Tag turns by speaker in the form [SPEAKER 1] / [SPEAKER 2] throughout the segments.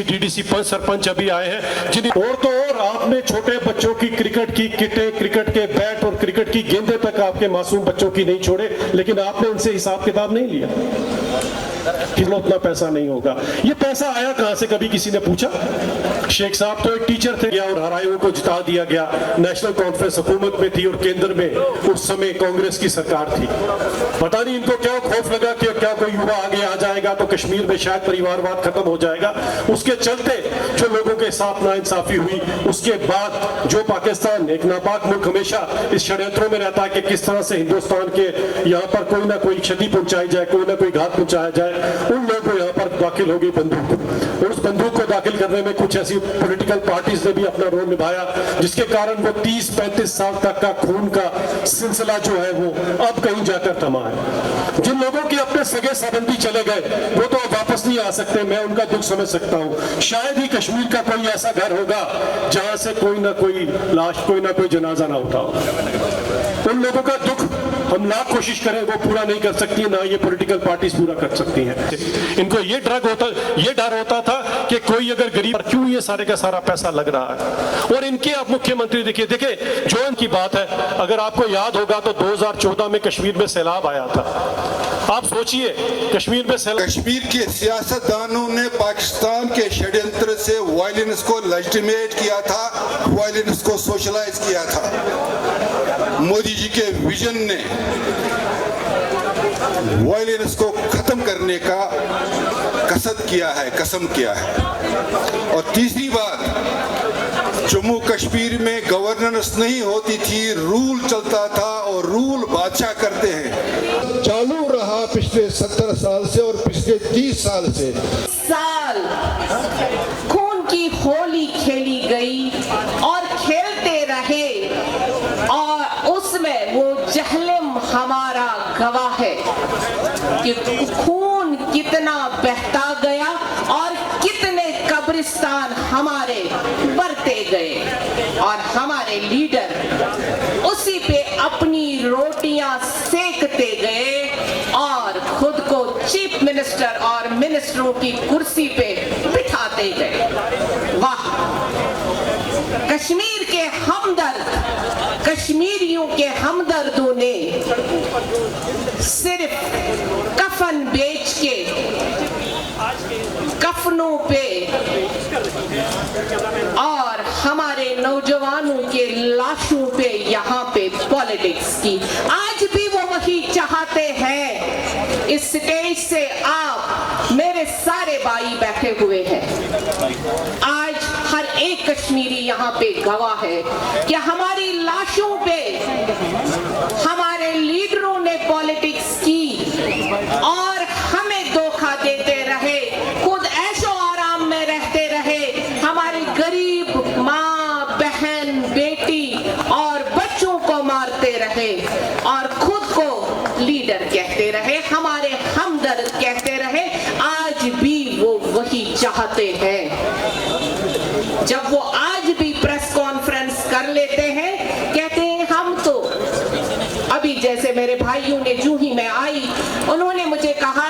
[SPEAKER 1] DDC sarpanch अभी आए हैं जिन्हें और तो और आपने छोटे बच्चों की क्रिकेट की किटें, क्रिकेट के बैट और क्रिकेट की गेंदें तक आपके मासूम बच्चों की नहीं छोड़े, लेकिन आपने इनसे हिसाब किताब नहीं लिया कि उतना पैसा नहीं होगा। ये पैसा आया कहां से, कभी किसी ने पूछा? शेख साहब तो एक टीचर थे और हरायों को जिता दिया गया। नेशनल कॉन्फ्रेंस हुकूमत में थी और केंद्र में उस समय कांग्रेस की सरकार थी। पता नहीं इनको क्या खौफ लगा कि क्या कोई युवा आगे आ जाएगा तो कश्मीर में शायद परिवारवाद खत्म हो जाएगा। उसके चलते जो लोगों के साथ नाइंसाफी हुई, उसके बाद जो पाकिस्तान एक नापाक मुल्क हमेशा इस षड्यंत्रों में रहता है कि किस तरह से हिंदुस्तान के यहाँ पर कोई ना कोई क्षति पहुंचाई जाए, कोई ना कोई घात पहुंचाया जाए, उन लोगों को यहाँ पर दाखिल होगी बंदूक। और उस बंदूक को दाखिल करने में कुछ ऐसी पॉलिटिकल पार्टीज ने भी अपना रोल निभाया, जिसके कारण वो 30-35 साल तक का खून का सिलसिला जो है वो अब कहीं जाकर थमा है। जिन लोगों के अपने सगे संबंधी चले गए वो तो अब वापस नहीं आ सकते, मैं उनका दुख समझ सकता हूँ। शायद ही कश्मीर का कोई ऐसा घर होगा जहां से कोई ना कोई लाश, कोई ना कोई जनाजा ना उठा हो। उन लोगों का दुख हम लाख कोशिश करें वो पूरा नहीं कर सकती, ना ये पॉलिटिकल पार्टीज पूरा कर सकती हैं। इनको ये डर होता था कि कोई अगर गरीब, क्यों ये सारे का सारा पैसा लग रहा है। और इनके आप मुख्यमंत्री देखिए जो इनकी बात है, अगर आपको याद होगा तो 2014 में कश्मीर में सैलाब आया था। आप सोचिए कश्मीर में
[SPEAKER 2] कश्मीर के सियासतदानों ने पाकिस्तान के षड्यंत्र से वायलेंस को लेजिटिमेट किया था, वायलेंस को सोशलाइज किया था। मोदी जी के विजन ने वायलेंस को खत्म करने का कसम किया है। और तीसरी बात, जम्मू कश्मीर में गवर्नेंस नहीं होती थी, रूल चलता था और रूल बादशाह करते हैं।
[SPEAKER 3] चालू रहा पिछले 70 साल से और पिछले 30 साल से
[SPEAKER 4] खून की होली खेली गई और खेलते रहे, और उसमें वो जहलम हमारा गवाह है कि खून कितना बहता गया और कितने कब्रिस्तान हमारे बढ़ते गए, और हमारे लीडर उसी पे अपनी रोटियां सेकते गए और खुद को चीफ मिनिस्टर और मिनिस्टरों की कुर्सी पे बिठाते गए। वाह, कश्मीर के हमदर्द, कश्मीरियों के हमदर्दों ने सिर्फ कफन बेच के कफनों पे और हमारे नौजवानों के लाशों पे यहाँ पे पॉलिटिक्स की। आज भी वो वही चाहते हैं। इस स्टेज से आप मेरे सारे भाई बैठे हुए हैं, आज हर एक कश्मीरी यहाँ पे गवाह है कि हमारी लाशों पे हमारे लीडरों ने पॉलिटिक्स की और हमें धोखा देते रहे, खुद ऐशो आराम में रहते रहे, हमारी गरीब माँ, बहन, बेटी और बच्चों को मारते रहे और खुद को लीडर कहते रहे, हमारे हमदर्द कहते रहे। आज भी वो वही चाहते हैं। जब वो आज भी प्रेस कॉन्फ्रेंस कर लेते हैं, कहते हैं हम तो, अभी जैसे मेरे भाइयों ने जूं ही मैं आई, उन्होंने मुझे कहा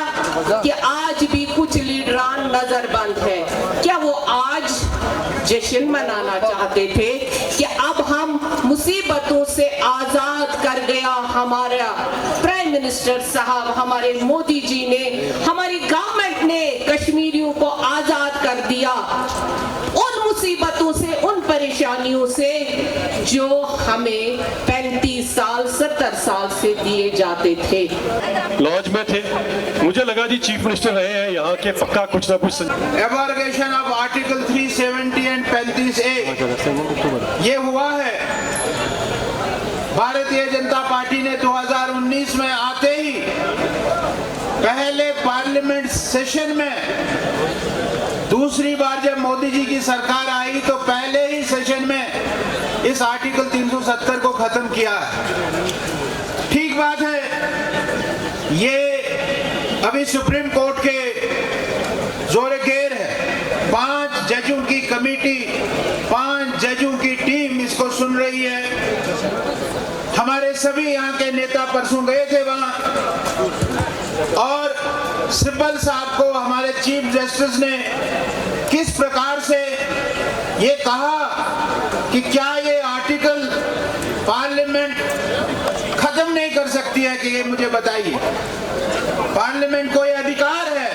[SPEAKER 4] कि आज भी कुछ लीडरान नजरबंद है। क्या वो आज जश्न मनाना चाहते थे कि अब हम मुसीबतों से आजाद कर गया हमारा प्राइम मिनिस्टर साहब, हमारे मोदी जी ने, हमारी गवर्नमेंट ने कश्मीरियों को आजाद कर दिया उन मुसीबतों से, उन परेशानियों से जो हमें 35 साल 70 साल से दिए जाते थे।
[SPEAKER 1] लॉज में थे, मुझे लगा जी चीफ मिनिस्टर रहे हैं यहाँ के, पक्का कुछ ना कुछ।
[SPEAKER 5] Abrogation of article 370 and 35A ये हुआ है। भारतीय जनता पार्टी ने 2019 में आते ही पहले पार्लियामेंट सेशन में, दूसरी बार जब मोदी जी की सरकार आई तो पहले ही सेशन में इस आर्टिकल 370 को खत्म किया है। ठीक बात है, ये अभी सुप्रीम कोर्ट के जोरगेर है। 5 जजों की कमेटी, 5 जजों की टीम इसको सुन रही है। हमारे सभी यहाँ के नेता परसों गए थे वहाँ, और सिब्बल साहब को हमारे चीफ जस्टिस ने किस प्रकार से ये कहा कि क्या ये आर्टिकल पार्लियामेंट खत्म नहीं कर सकती है, कि ये मुझे बताइए। पार्लियामेंट को ये अधिकार है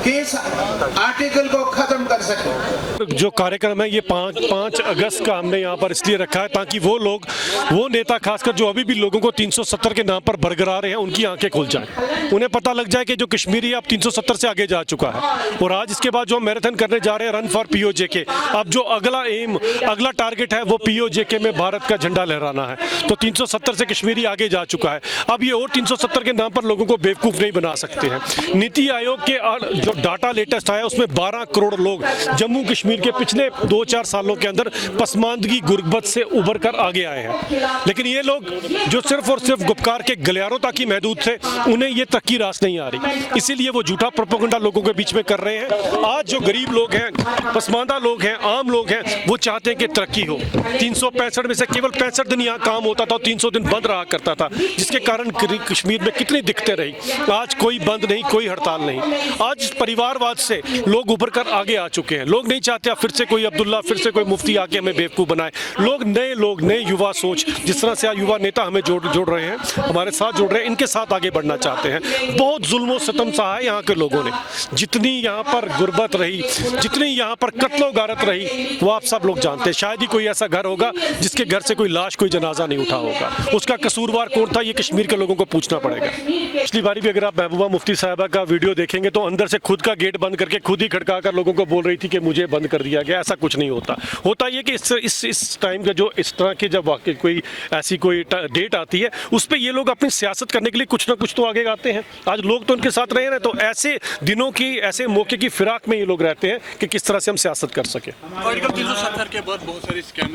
[SPEAKER 5] कि इस आर्टिकल को खत्म कर सके।
[SPEAKER 1] जो कार्यक्रम है ये 5 अगस्त का हमने यहाँ पर इसलिए रखा है ताकि वो लोग, वो नेता खासकर जो अभी भी लोगों को 370 के नाम पर बरगरा रहे हैं, उनकी आंखें खुल जाएं, उन्हें पता लग जाए कि जो कश्मीरी अब 370 से आगे जा चुका है। और आज इसके बाद जो हम मैराथन करने जा रहे हैं, रन फॉर POJK, अब जो अगला एम, अगला टारगेट है वो POJK में भारत का झंडा लहराना है। तो 370 से कश्मीरी आगे जा चुका है, अब ये और 370 के नाम पर लोगों को बेवकूफ़ नहीं बना सकते हैं। नीति आयोग के जो डाटा लेटेस्ट आया उसमें 12 करोड़ लोग जम्मू कश्मीर के पिछले 2-4 सालों के अंदर पसमानदगी गुर्बत से उभर कर आगे आए हैं। लेकिन ये लोग जो सिर्फ और सिर्फ गुपकार के गलियारों तक ही महदूद थे, उन्हें ये तक की रास नहीं आ रही, इसीलिए वो झूठा प्रोपेगेंडा लोगों के बीच में कर रहे हैं। आज जो गरीब लोग हैं, पसमानदा लोग हैं, आम लोग हैं, वो चाहते हैं कि तरक्की हो। 365 में से केवल 65 दिन यहाँ काम होता था और 300 दिन बंद रहा करता था, जिसके कारण कश्मीर में कितनी दिक्कतें रही। आज कोई बंद नहीं, कोई हड़ताल नहीं। आज परिवारवाद से लोग उभर कर आगे आ चुके हैं। लोग नहीं चाहते फिर से कोई अब्दुल्ला, फिर से कोई मुफ्ती आके हमें बेवकूफ़ बनाए। लोग, नए युवा सोच, जिस तरह से युवा नेता हमें जोड़ रहे हैं, हमारे साथ जोड़ रहे हैं, इनके साथ आगे बढ़ना चाहते हैं। बहुत जुल्म और सितम सहा है यहाँ के लोगों ने। जितनी यहाँ पर गुर्बत रही, जितनी यहाँ पर कत्लो गारत रही, वो आप सब लोग जानते हैं। शायद ही कोई ऐसा घर होगा जिसके घर से कोई लाश, कोई जनाजा नहीं उठा होगा। उसका कसूरवार कौन था, ये कश्मीर के लोगों को पूछना पड़ेगा। पिछली बारी भी अगर आप महबूबा मुफ्ती साहिबा का वीडियो देखेंगे तो अंदर से खुद का गेट बंद करके खुद ही खड़का कर लोगों को बोल रही थी कि मुझे बंद कर दिया गया। ऐसा कुछ नहीं होता। होता ये कि इस टाइम का जो इस तरह के जब वाकई कोई ऐसी कोई डेट आती है, उस पर ये लोग अपनी सियासत करने के लिए कुछ ना कुछ तो आगे आते हैं। आज लोग तो उनके साथ रहे हैं, तो ऐसे दिनों की, ऐसे मौके की फिराक में ये लोग रहते हैं कि किस तरह से हम सियासत कर सके।
[SPEAKER 6] आर्टिकल 370 के बाद बहुत सारे स्कैम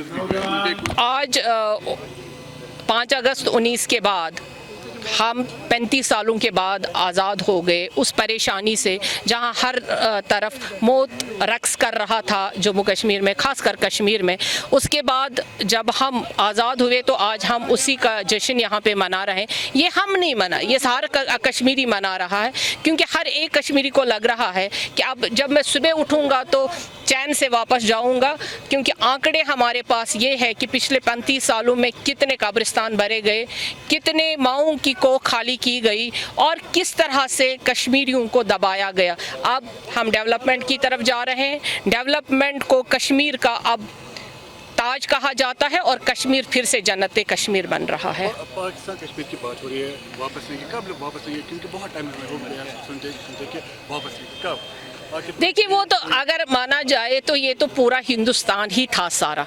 [SPEAKER 7] आज 5 अगस्त 19 के बाद हम 35 सालों के बाद आज़ाद हो गए उस परेशानी से, जहां हर तरफ मौत रक्स कर रहा था जम्मू कश्मीर में, खासकर कश्मीर में। उसके बाद जब हम आज़ाद हुए तो आज हम उसी का जश्न यहाँ पे मना रहे हैं। ये हम नहीं मना, ये सारा कश्मीरी मना रहा है, क्योंकि हर एक कश्मीरी को लग रहा है कि अब जब मैं सुबह उठूँगा तो चैन से वापस जाऊँगा, क्योंकि आंकड़े हमारे पास ये है कि पिछले 35 सालों में कितने कब्रिस्तान भरे गए, कितने माओं की को खाली की गई और किस तरह से कश्मीरियों को दबाया गया। अब हम डेवलपमेंट की तरफ जा रहे हैं। डेवलपमेंट को कश्मीर का अब ताज कहा जाता है और कश्मीर फिर से जन्नत कश्मीर बन रहा है।
[SPEAKER 6] पाकिस्तान कश्मीर की बात हो रही है, वापस लेंगे, कब लोग वापस लेंगे? क्योंकि बहुत टाइम हो गया सुनते कि वापस लेंगे, कब?
[SPEAKER 7] देखिए, वो तो अगर माना जाए तो ये तो पूरा हिंदुस्तान ही था सारा,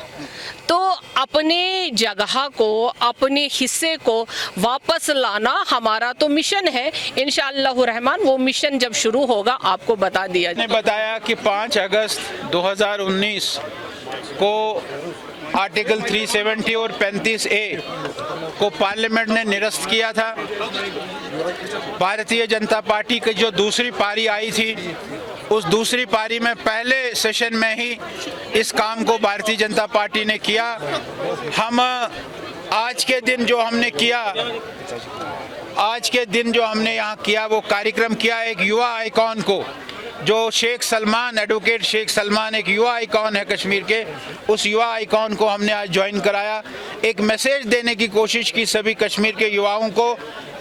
[SPEAKER 7] तो अपने जगह को, अपने हिस्से को वापस लाना हमारा तो मिशन है। इंशाअल्लाह रहमान वो मिशन जब शुरू होगा आपको बता दिया
[SPEAKER 5] ने बताया कि 5 अगस्त 2019 को आर्टिकल 370 और 35A को पार्लियामेंट ने निरस्त किया था। भारतीय जनता पार्टी की जो दूसरी पारी आई थी, उस दूसरी पारी में पहले सेशन में ही इस काम को भारतीय जनता पार्टी ने किया। हम आज के दिन जो हमने किया, आज के दिन जो हमने यहाँ किया, वो कार्यक्रम किया एक युवा आइकॉन को, जो शेख सलमान, एडवोकेट शेख सलमान एक युवा आइकॉन है कश्मीर के, उस युवा आइकॉन को हमने आज ज्वाइन कराया। एक मैसेज देने की कोशिश की सभी कश्मीर के युवाओं को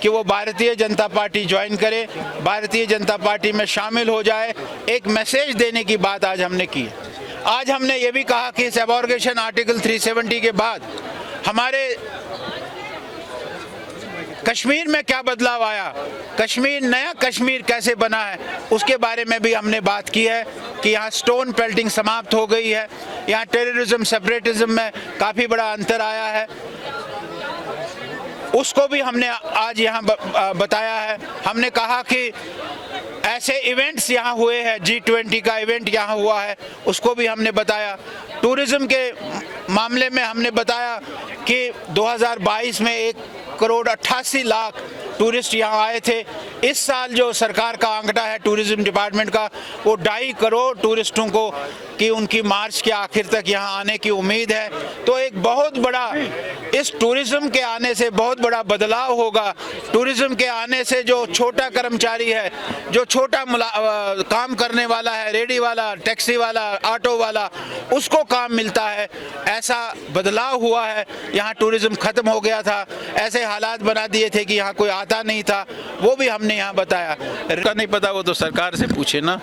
[SPEAKER 5] कि वो भारतीय जनता पार्टी ज्वाइन करे, भारतीय जनता पार्टी में शामिल हो जाए। एक मैसेज देने की बात आज हमने की। आज हमने ये भी कहा कि इस एबॉर्गेशन आर्टिकल 370 के बाद हमारे कश्मीर में क्या बदलाव आया, कश्मीर, नया कश्मीर कैसे बना है, उसके बारे में भी हमने बात की है कि यहाँ स्टोन पेल्टिंग समाप्त हो गई है, यहाँ टेररिज्म, सेपरेटिज्म में काफ़ी बड़ा अंतर आया है, उसको भी हमने आज यहाँ बताया है। हमने कहा कि ऐसे इवेंट्स यहाँ हुए हैं, G20 का इवेंट यहाँ हुआ है, उसको भी हमने बताया। टूरिज़्म के मामले में हमने बताया कि 2022 में एक 1,88,00,000 टूरिस्ट यहाँ आए थे। इस साल जो सरकार का आंकड़ा है टूरिज्म डिपार्टमेंट का, वो 2.5 करोड़ टूरिस्टों को कि उनकी मार्च के आखिर तक यहाँ आने की उम्मीद है। तो एक बहुत बड़ा इस टूरिज्म के आने से बहुत बड़ा बदलाव होगा। टूरिज्म के आने से जो छोटा कर्मचारी है, जो छोटा काम करने वाला है, रेडी वाला, टैक्सी वाला, ऑटो वाला, उसको काम मिलता है। ऐसा बदलाव हुआ है। यहाँ टूरिज्म खत्म हो गया था, ऐसे हालात बना दिए थे कि यहाँ कोई आता नहीं था, वो भी हमने यहाँ बताया। नहीं पता, वो तो सरकार से पूछे ना।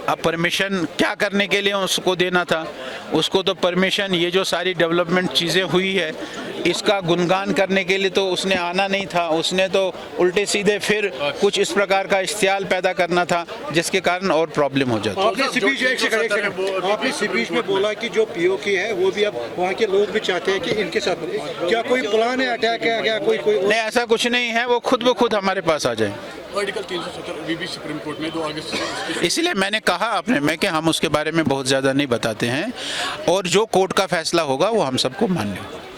[SPEAKER 5] अब परमिशन क्या करने के लिए उसको देना था, उसको तो परमिशन ये जो सारी डेवलपमेंट चीज़ें हुई है इसका गुणगान करने के लिए तो उसने आना नहीं था। उसने तो उल्टे सीधे फिर कुछ इस प्रकार का इश्तियाल पैदा करना था जिसके कारण और प्रॉब्लम हो जाती।
[SPEAKER 8] आपने स्पीच में बोला कि जो पीओके है वो भी अब वहाँ के लोग भी चाहते हैं कि इनके साथ क्या कोई प्लान है अटैक है, क्या कोई
[SPEAKER 5] नहीं, ऐसा कुछ नहीं है। वो खुद ब खुद हमारे पास आ जाए।
[SPEAKER 6] आर्टिकल 370 अभी भी सुप्रीम कोर्ट में 2 अगस्त से,
[SPEAKER 5] इसलिए मैंने कहा अपने में कि हम उसके बारे में बहुत ज़्यादा नहीं बताते हैं और जो कोर्ट का फैसला होगा वो हम सबको मान्य होगा।